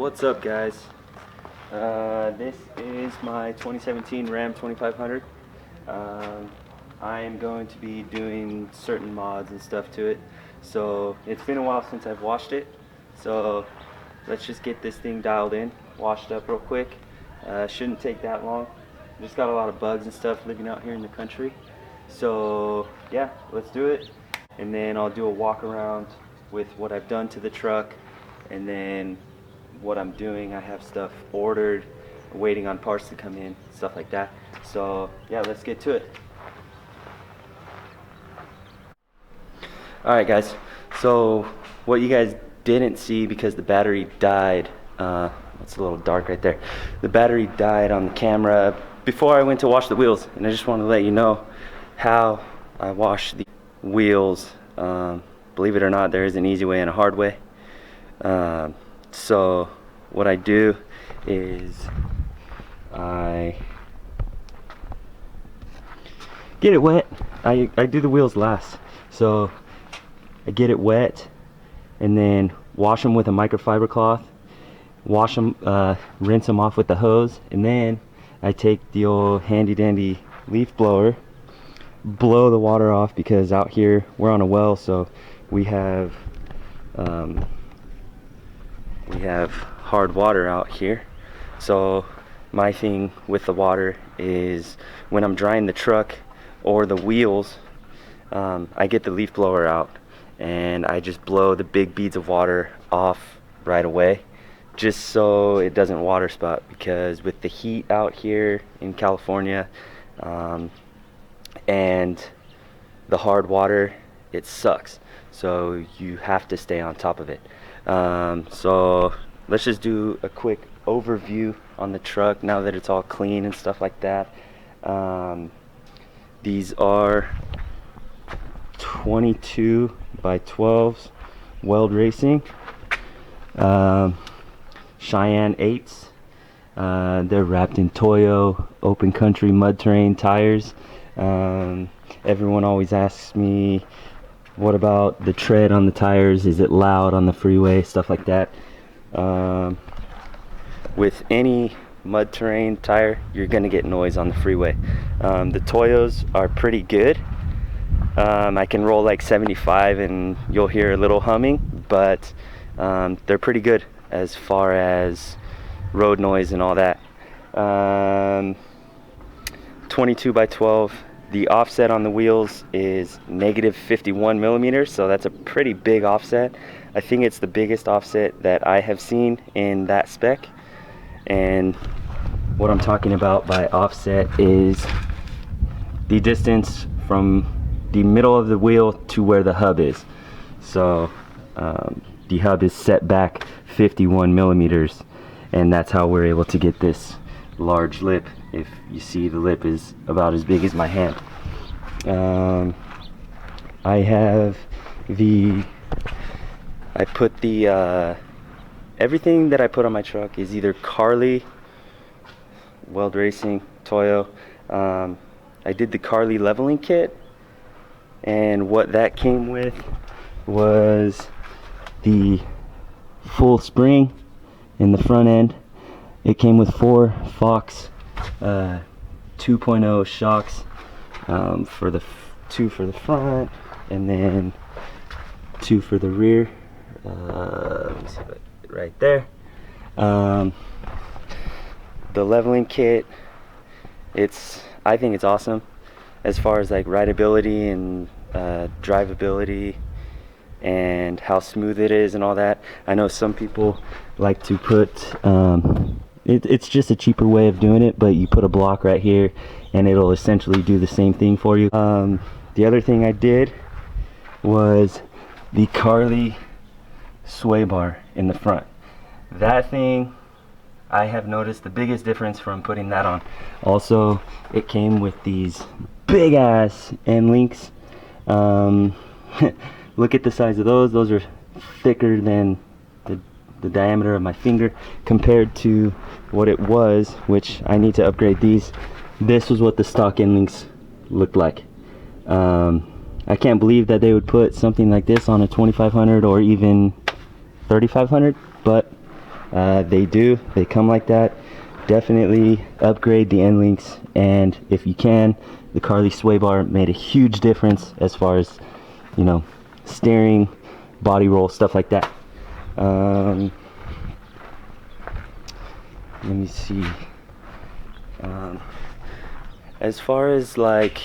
What's up, guys? This is my 2017 Ram 2500. I am going to be doing certain mods and stuff to it. So it's been a while since I've washed it. So let's just get this thing dialed in, washed up real quick. Shouldn't take that long. Just got a lot of bugs and stuff living out here in the country. So yeah, let's do it. And then I'll do a walk around with what I've done to the truck, and then what I'm doing. I have stuff ordered, waiting on parts to come in, stuff like that. So yeah, let's get to it. Alright guys, so what you guys didn't see because the battery died, it's a little dark right there, the battery died on the camera before I went to wash the wheels, and I just want to let you know how I wash the wheels. Believe it or not, there is an easy way and a hard way. So what I do is I get it wet. I do the wheels last. So I get it wet and then wash them with a microfiber cloth, wash them, rinse them off with the hose, and then I take the old handy dandy leaf blower, blow the water off, because out here we're on a well, so we have hard water out here. So my thing with the water is when I'm drying the truck or the wheels, I get the leaf blower out and I just blow the big beads of water off right away, just so it doesn't water spot, because with the heat out here in California and the hard water, it sucks. So you have to stay on top of it. So let's just do a quick overview on the truck now that it's all clean and stuff like that. These are 22 by 12s Weld Racing Cheyenne 8s. They're wrapped in Toyo open country mud terrain tires. Everyone always asks me, what about the tread on the tires? Is it loud on the freeway? Stuff like that. With any mud terrain tire, you're gonna get noise on the freeway. The Toyos are pretty good. I can roll like 75 and you'll hear a little humming, but they're pretty good as far as road noise and all that. 22 by 12. The offset on the wheels is -51 millimeters, so that's a pretty big offset. I think it's the biggest offset that I have seen in that spec. And what I'm talking about by offset is the distance from the middle of the wheel to where the hub is. So the hub is set back 51 millimeters, and that's how we're able to get this large lip. If you see, the lip is about as big as my hand. I put the everything that I put on my truck is either CARLI, Weld Racing, Toyo. I did the CARLI leveling kit, and what that came with was the full spring in the front end. It came with 4 Fox 2.0 shocks, for the 2 for the front and then 2 for the rear. Let me see, right there. The leveling kit, I think it's awesome as far as like rideability and drivability and how smooth it is and all that. I know some people like to put it's just a cheaper way of doing it, but you put a block right here and it'll essentially do the same thing for you. The other thing I did was the CARLI sway bar in the front. That thing, I have noticed the biggest difference from putting that on. Also, it came with these big ass end links. Look at the size of those. Those are thicker than the diameter of my finger compared to what it was, which I need to upgrade these. This was what the stock end links looked like. I can't believe that they would put something like this on a 2500 or even 3500, but They come like that. Definitely upgrade the end links, and if you can, the CARLI sway bar made a huge difference as far as, you know, steering, body roll, stuff like that. Let me see. As far as like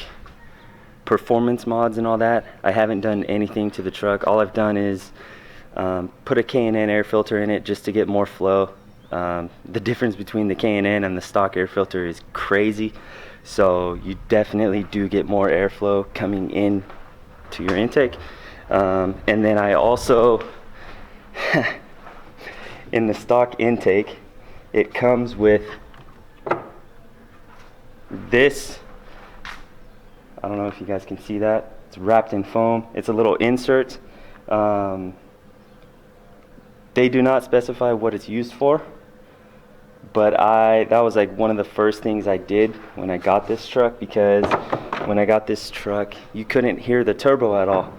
performance mods and all that, I haven't done anything to the truck. All I've done is put a K&N air filter in it just to get more flow. The difference between the K&N and the stock air filter is crazy, so you definitely do get more airflow coming in to your intake. And then I also in the stock intake, it comes with this. I don't know if you guys can see that. It's wrapped in foam. It's a little insert. They do not specify what it's used for, but that was like one of the first things I did when I got this truck, because when I got this truck, you couldn't hear the turbo at all.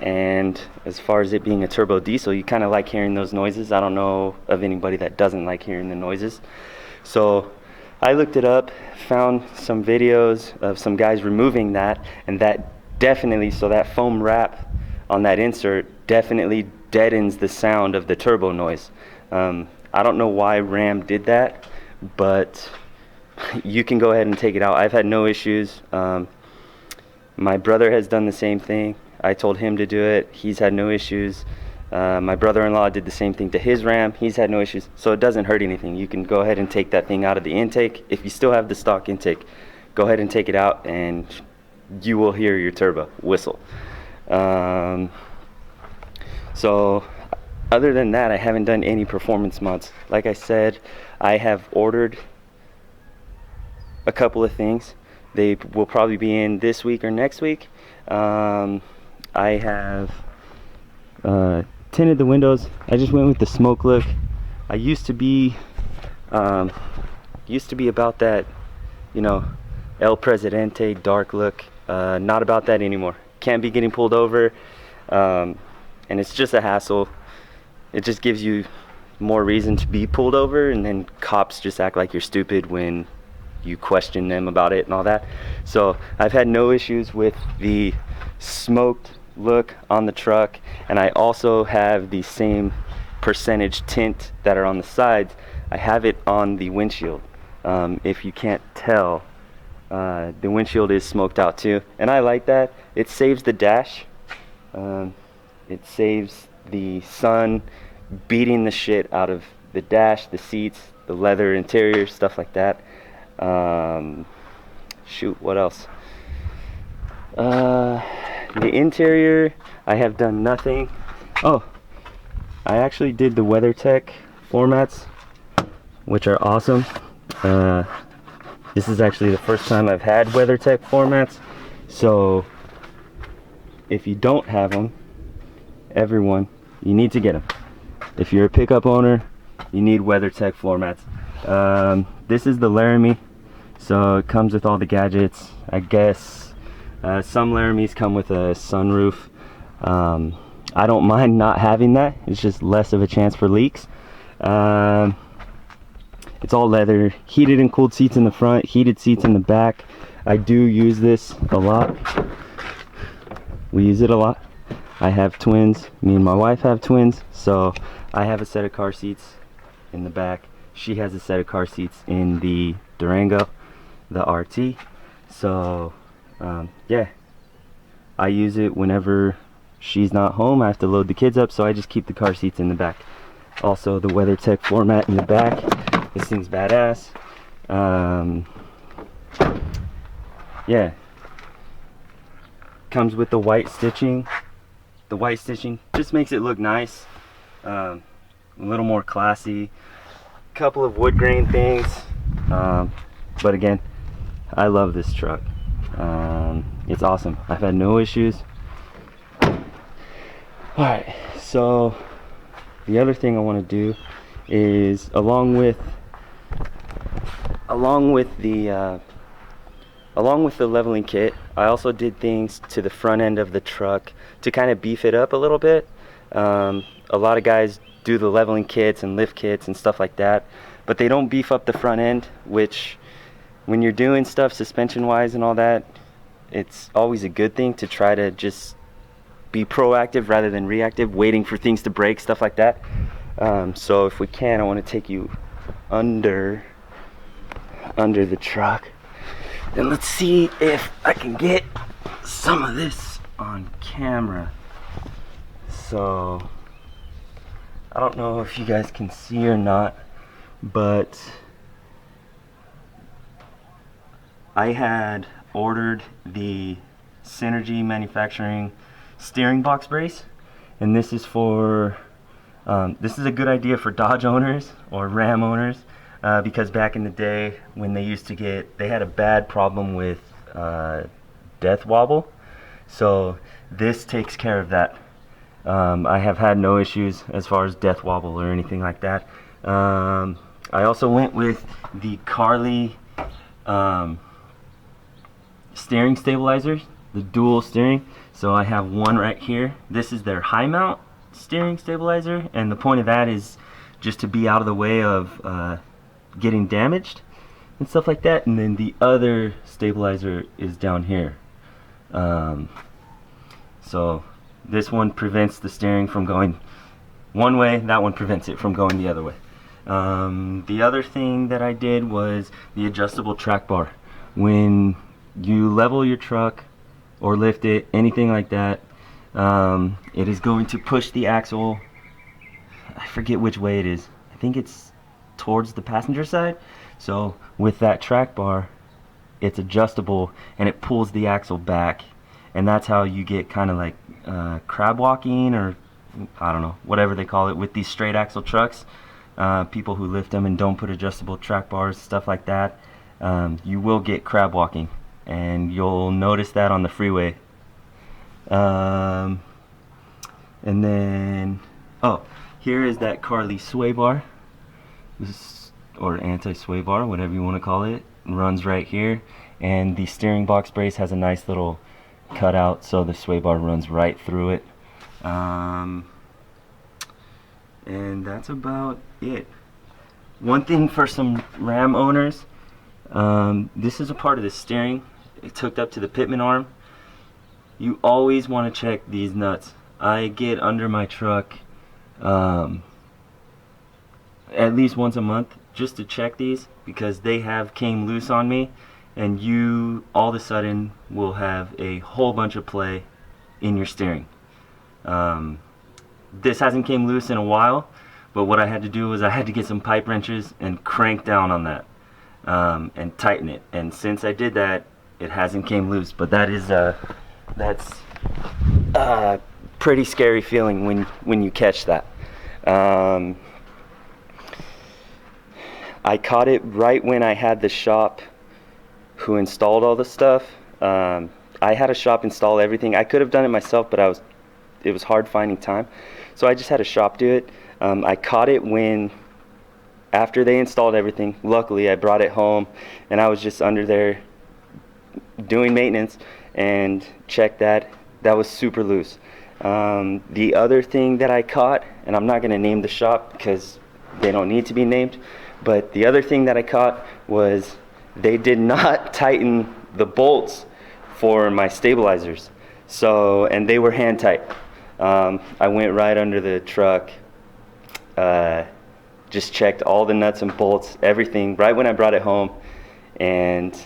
And as far as it being a turbo diesel, you kind of like hearing those noises. I don't know of anybody that doesn't like hearing the noises. So I looked it up, found some videos of some guys removing that, and that definitely, so that foam wrap on that insert definitely deadens the sound of the turbo noise. I don't know why Ram did that, but you can go ahead and take it out. I've had no issues. My brother has done the same thing. I told him to do it. He's had no issues. My brother-in-law did the same thing to his Ram. He's had no issues. So it doesn't hurt anything. You can go ahead and take that thing out of the intake. If you still have the stock intake, go ahead and take it out and you will hear your turbo whistle. So other than that, I haven't done any performance mods. Like I said, I have ordered a couple of things. They will probably be in this week or next week. I have tinted the windows. I just went with the smoke look. I used to be about that, you know, El Presidente dark look. Not about that anymore. Can't be getting pulled over, and it's just a hassle. It just gives you more reason to be pulled over, and then cops just act like you're stupid when you question them about it and all that. So I've had no issues with the smoked look on the truck, and I also have the same percentage tint that are on the sides. I have it on the windshield. If you can't tell, the windshield is smoked out too, and I like that. It saves the dash. It saves the sun beating the shit out of the dash, the seats, the leather interior, stuff like that. Shoot, what else? The interior, I have done nothing. Oh, I actually did the WeatherTech formats, which are awesome. This is actually the first time I've had WeatherTech formats, so if you don't have them, everyone, you need to get them. If you're a pickup owner, you need WeatherTech formats. This is the Laramie, so it comes with all the gadgets. I guess some Laramies come with a sunroof. I don't mind not having that. It's just less of a chance for leaks. It's all leather, heated and cooled seats in the front, heated seats in the back. I do use this a lot. We use it a lot. I have twins. Me and my wife have twins, so I have a set of car seats in the back. She has a set of car seats in the Durango, the RT. So yeah, I use it whenever she's not home. I have to load the kids up, so I just keep the car seats in the back. Also, the WeatherTech format in the back. This thing's badass. Yeah, comes with the white stitching. The white stitching just makes it look nice, a little more classy. Couple of wood grain things, but again, I love this truck. It's awesome. I've had no issues. Alright, so the other thing I want to do is along with the leveling kit, I also did things to the front end of the truck to kind of beef it up a little bit. A lot of guys do the leveling kits and lift kits and stuff like that, but they don't beef up the front end, which when you're doing stuff suspension wise and all that, it's always a good thing to try to just be proactive rather than reactive, waiting for things to break, stuff like that. So if we can, I want to take you under the truck, and let's see if I can get some of this on camera. So I don't know if you guys can see or not, but I had ordered the Synergy Manufacturing steering box brace, and this is for this is a good idea for Dodge owners or Ram owners, because back in the day when they used to they had a bad problem with death wobble, so this takes care of that. I have had no issues as far as death wobble or anything like that. I also went with the CARLI steering stabilizers, the dual steering. So I have one right here. This is their high mount steering stabilizer, and the point of that is just to be out of the way of getting damaged and stuff like that. And then the other stabilizer is down here. So this one prevents the steering from going one way, that one prevents it from going the other way. The other thing that I did was the adjustable track bar. When you level your truck or lift it, anything like that, it is going to push the axle, I forget which way it is, I think it's towards the passenger side. So with that track bar, it's adjustable and it pulls the axle back, and that's how you get kind of like crab walking, or I don't know, whatever they call it with these straight axle trucks. People who lift them and don't put adjustable track bars, stuff like that, you will get crab walking, and you'll notice that on the freeway. And then, oh, here is that CARLI sway bar, or anti-sway bar, whatever you want to call it. It runs right here, and the steering box brace has a nice little cutout, so the sway bar runs right through it. And that's about it. One thing for some Ram owners, this is a part of the steering. It's hooked up to the pitman arm. You always want to check these nuts. I get under my truck at least once a month just to check these, because they have came loose on me, and you all of a sudden will have a whole bunch of play in your steering. This hasn't came loose in a while, but what I had to do was I had to get some pipe wrenches and crank down on that and tighten it. And since I did that, it hasn't came loose. But that is that's a pretty scary feeling when you catch that. I caught it right when I had the shop who installed all the stuff. I had a shop install everything. I could have done it myself, but it was hard finding time, so I just had a shop do it. I caught it after they installed everything. Luckily, I brought it home, and I was just under there doing maintenance and checked that. That was super loose. The other thing that I caught, and I'm not going to name the shop because they don't need to be named, but the other thing that I caught was they did not tighten the bolts for my stabilizers. So, and they were hand tight. I went right under the truck, just checked all the nuts and bolts, everything, right when I brought it home. And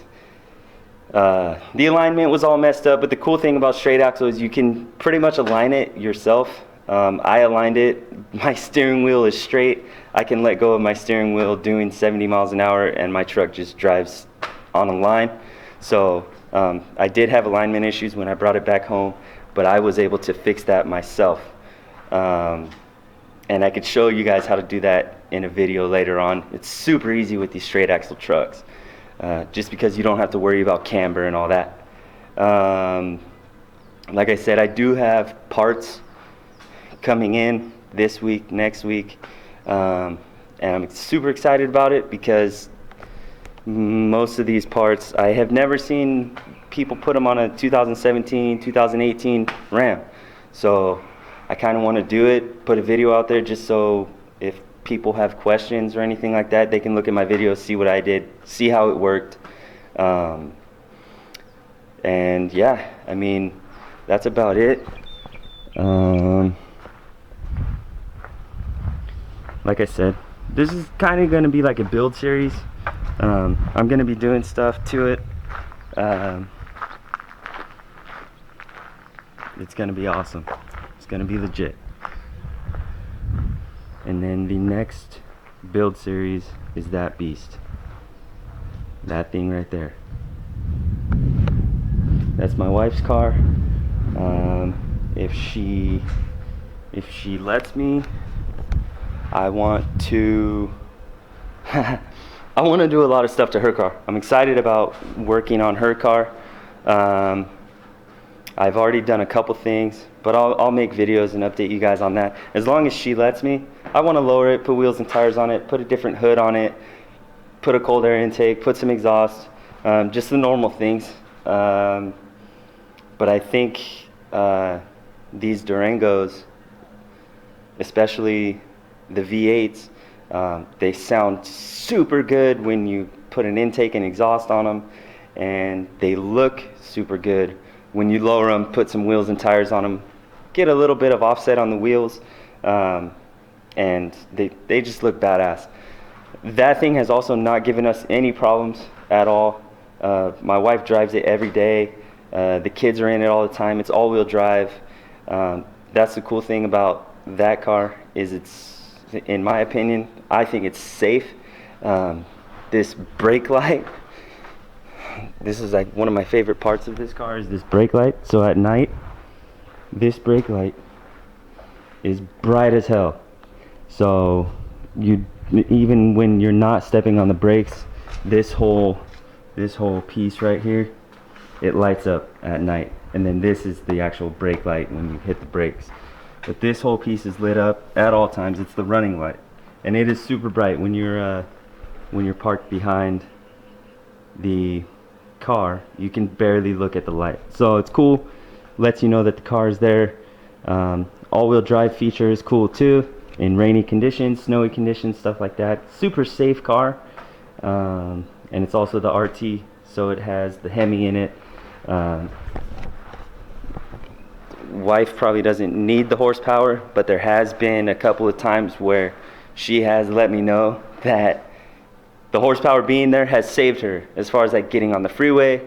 the alignment was all messed up, but the cool thing about straight axle is you can pretty much align it yourself. I aligned it. My steering wheel is straight. I can let go of my steering wheel doing 70 miles an hour, and my truck just drives on a line. So I did have alignment issues when I brought it back home, but I was able to fix that myself. And I could show you guys how to do that in a video later on. It's super easy with these straight axle trucks, just because you don't have to worry about camber and all that. Like I said, I do have parts coming in this week, next week, and I'm super excited about it because most of these parts, I have never seen people put them on a 2017, 2018 Ram. So I kind of want to do it, put a video out there just so if people have questions or anything like that, they can look at my video, see what I did, see how it worked. And yeah, I mean, that's about it. Like I said, this is kind of going to be like a build series. I'm going to be doing stuff to it. It's going to be awesome. It's going to be legit. And then the next build series is that beast. That thing right there. That's my wife's car. If she lets me, I want to I want to do a lot of stuff to her car. I'm excited about working on her car. I've already done a couple things, but I'll make videos and update you guys on that. As long as she lets me, I want to lower it, put wheels and tires on it, put a different hood on it, put a cold air intake, put some exhaust, just the normal things. But I think these Durangos, especially the V8s, they sound super good when you put an intake and exhaust on them, and they look super good when you lower them, put some wheels and tires on them, get a little bit of offset on the wheels, and they just look badass. That thing has also not given us any problems at all. My wife drives it every day. The kids are in it all the time. It's all-wheel drive. That's the cool thing about that car, is it's, in my opinion, I think it's safe. This brake light, this is like one of my favorite parts of this car, is this brake light. So at night, this brake light is bright as hell. So even when you're not stepping on the brakes, this whole piece right here, it lights up at night. And then this is the actual brake light when you hit the brakes. But this whole piece is lit up at all times. It's the running light, and it is super bright when you're parked behind the car. You can barely look at the light, so it's cool. Lets you know that the car is there. All-wheel drive feature is cool too, in rainy conditions, snowy conditions, stuff like that. Super safe car, and it's also the RT, so it has the Hemi in it. Wife probably doesn't need the horsepower, but there has been a couple of times where she has let me know that the horsepower being there has saved her, as far as like getting on the freeway,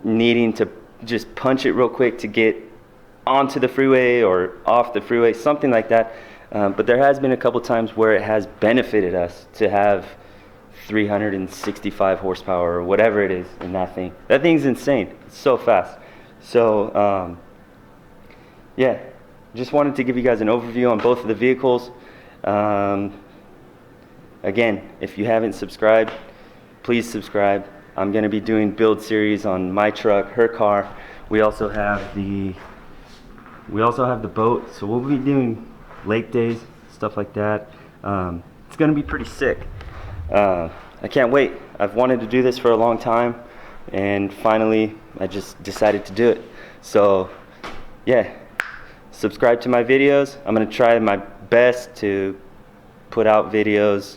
needing to just punch it real quick to get onto the freeway or off the freeway, something like that. But there has been a couple times where it has benefited us to have 365 horsepower or whatever it is in that thing. That thing's insane. It's so fast. So yeah, just wanted to give you guys an overview on both of the vehicles. Again, if you haven't subscribed, please subscribe. I'm going to be doing build series on my truck, her car. We also have the boat, so we'll be doing lake days, stuff like that. It's going to be pretty sick. I can't wait. I've wanted to do this for a long time, and finally I just decided to do it. So yeah, subscribe to my videos. I'm going to try my best to put out videos.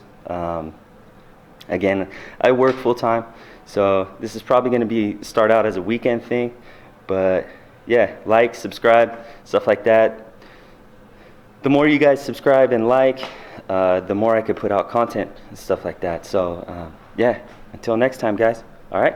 Again, I work full-time, so this is probably going to start out as a weekend thing, but yeah, like, subscribe, stuff like that. The more you guys subscribe and like, the more I could put out content and stuff like that. So yeah, until next time, guys. All right.